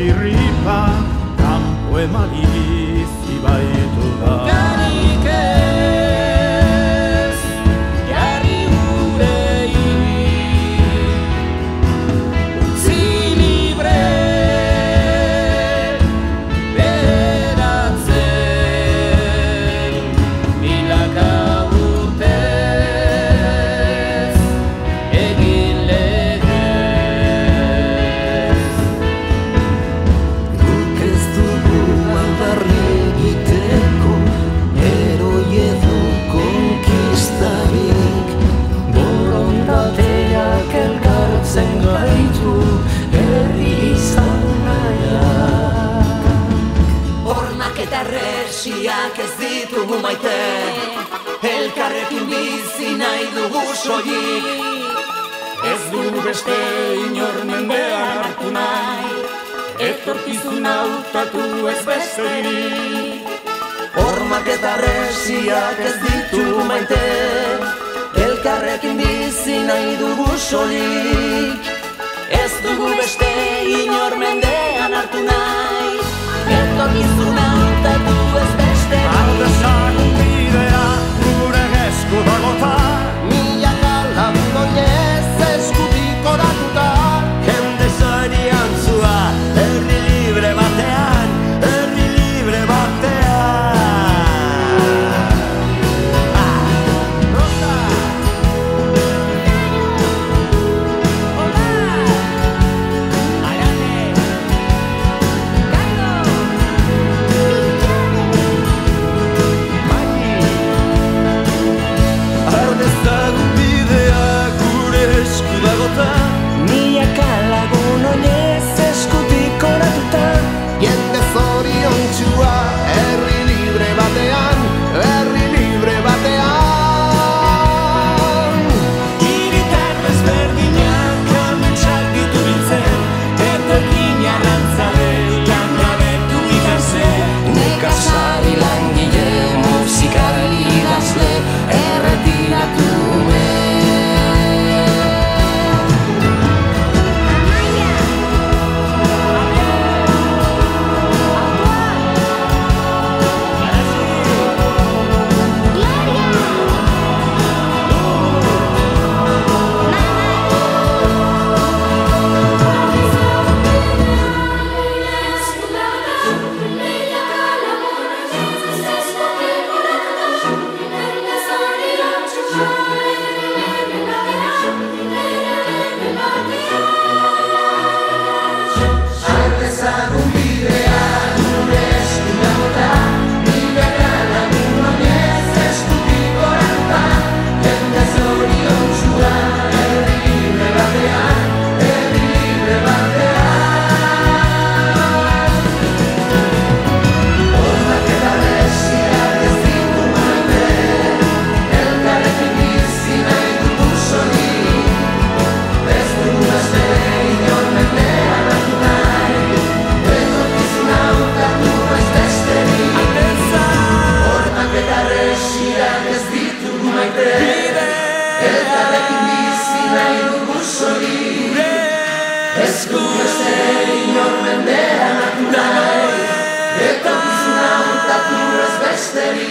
txirripa kanpo emaliz ibaitu da. Garik ez, jarri urei, utzi libre, beratzen, milaka urtez, egin legez. Guk ez dugu aldarri egiteko, heroi edo konkistarik. Borondateak elkartzen gaitu, herri izan nahiak. Hormak eta herresiak ez ditugu maite, elkarrekin bizi nahi dugu soilik. Ez dugu beste inor mendean hartu nahi, etorkizuna hautatu ez besterik. Hormak eta herresiak ez ditugu maite, elkarrekin bizi nahi dugu soilik. Ez dugu beste inor mendean hartu nahi, etorkizuna hautatu ez besterik. Aldezagun bidea gure esku dagota, Milaka lagun oinez eskutik oratuta, jende zorian zua, herri libre batean, herri libre batean. Aldezagun bidea gure esku dagota, milaka lagun oinez eskutik oratuta, jende zoriontsua herri libre batean, herri libre batean. Hiritar desberdinak ametsak ditu biltzen, etorkin arrantzabe langabetu ikasle. Nekazari langile, musikari idazle, erretiratu Etorkizuna hautatu ez besterik.